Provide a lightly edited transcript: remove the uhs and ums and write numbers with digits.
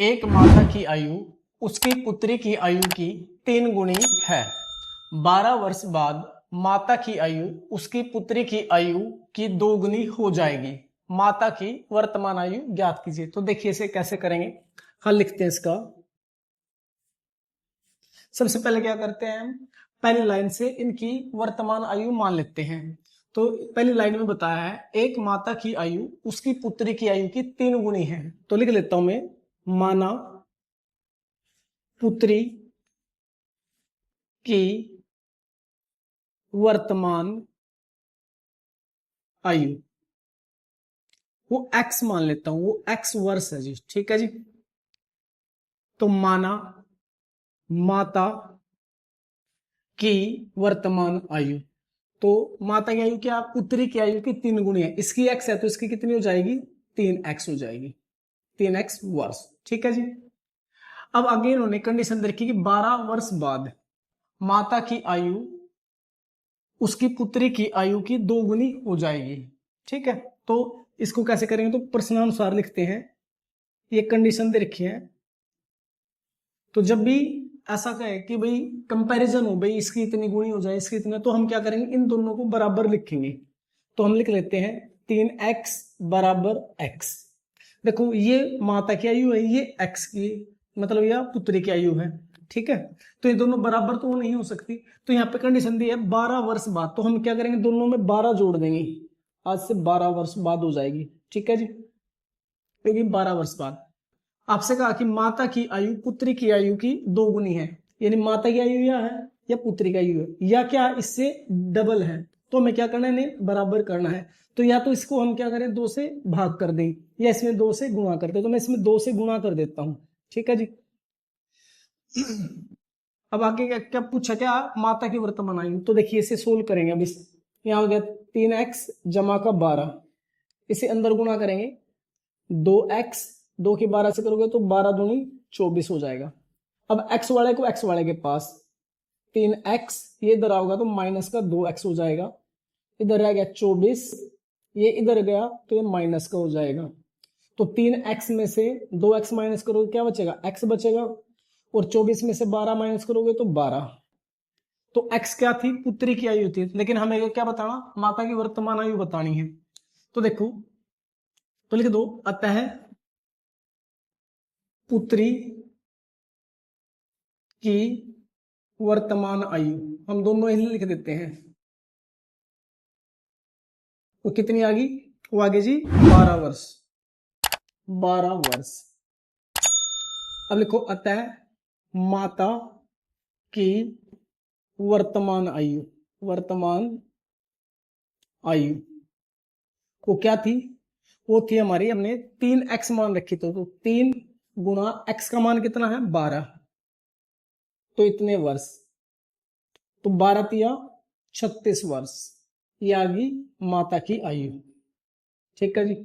एक माता की आयु उसकी पुत्री की आयु की 3 गुनी है। 12 वर्ष बाद माता की आयु उसकी पुत्री की आयु की 2 गुनी हो जाएगी। माता की वर्तमान आयु ज्ञात कीजिए। तो देखिए इसे कैसे करेंगे, हल लिखते हैं इसका। सबसे पहले क्या करते हैं, हम पहली लाइन से इनकी वर्तमान आयु मान लेते हैं। तो पहली लाइन में बताया है एक माता की आयु उसकी पुत्री की आयु की 3 गुनी है। तो लिख लेता हूं मैं, माना पुत्री की वर्तमान आयु, वो x मान लेता हूं, वो x वर्ष है जी, ठीक है जी। तो माना माता की वर्तमान आयु, तो माता की आयु क्या, पुत्री की आयु की 3 गुनी है। इसकी x है तो इसकी कितनी हो जाएगी, 3x हो जाएगी, 3x वर्ष, ठीक है जी। अब आगे इन्होंने कंडीशन रखी कि 12 वर्ष बाद माता की आयु उसकी पुत्री की आयु की 2 गुनी हो जाएगी, ठीक है। तो इसको कैसे करेंगे, तो प्रश्नानुसार लिखते हैं। ये कंडीशन दे रखी है, तो जब भी ऐसा कहे कि भाई कंपैरिजन हो, भाई इसकी इतनी गुणी हो जाए इसकी इतनी, तो हम क्या करेंगे, इन दोनों को बराबर लिखेंगे। तो हम लिख लेते हैं 3x बराबर x। देखो ये माता की आयु है, ये x की मतलब यह पुत्री की आयु है, ठीक है। तो ये दोनों बराबर तो नहीं हो सकती। तो यहाँ पे कंडीशन दी है 12 वर्ष बाद, तो हम क्या करेंगे, दोनों में 12 जोड़ देंगे। आज से 12 वर्ष बाद हो जाएगी, ठीक है जी, क्योंकि 12 वर्ष बाद आपसे कहा कि माता की आयु पुत्री की आयु की 2 गुनी है, यानी माता की आयु यह है या पुत्री की आयु है या क्या इससे डबल है। तो हमें क्या करना है, इन्हें बराबर करना है। तो या तो इसको हम क्या करें, 2 से भाग कर दें या इसमें 2 से गुणा कर दें। तो मैं इसमें 2 से गुणा कर देता हूं, ठीक है जी। अब आगे क्या क्या पूछा, क्या माता की वर्तमान आयु। तो देखिए इसे सोल्व करेंगे। अब इस यहाँ हो गया 3x जमा का 12, इसे अंदर गुणा करेंगे 2x, 2 की 12 से करोगे तो 12 दूनी 24 हो जाएगा। अब x वाले को x वाले के पास, 3x ये इधर आओगा तो माइनस का 2x हो जाएगा, इधर रह गया 24, ये इधर गया तो ये माइनस का हो जाएगा। तो 3x में से 2x माइनस करोगे क्या बचेगा, x बचेगा, और 24 में से 12 माइनस करोगे तो 12। तो x क्या थी, पुत्री की आयु थी, लेकिन हमें क्या बताना, माता की वर्तमान आयु बतानी है। तो देखो, तो लिख दो, अतः पुत्री की वर्तमान आयु, हम दोनों ही लिख देते हैं। तो कितनी आ गई, वो आगे जी 12 वर्ष, 12 वर्ष। अब लिखो, अतः माता की वर्तमान आयु, वर्तमान आयु वो क्या थी, वो थी हमारी, हमने 3x मान रखी थी, तो 3 गुणा x का मान कितना है 12, तो इतने वर्ष, तो 12 तिया 36 वर्ष, ये आ गई माता की आयु, ठीक है जी।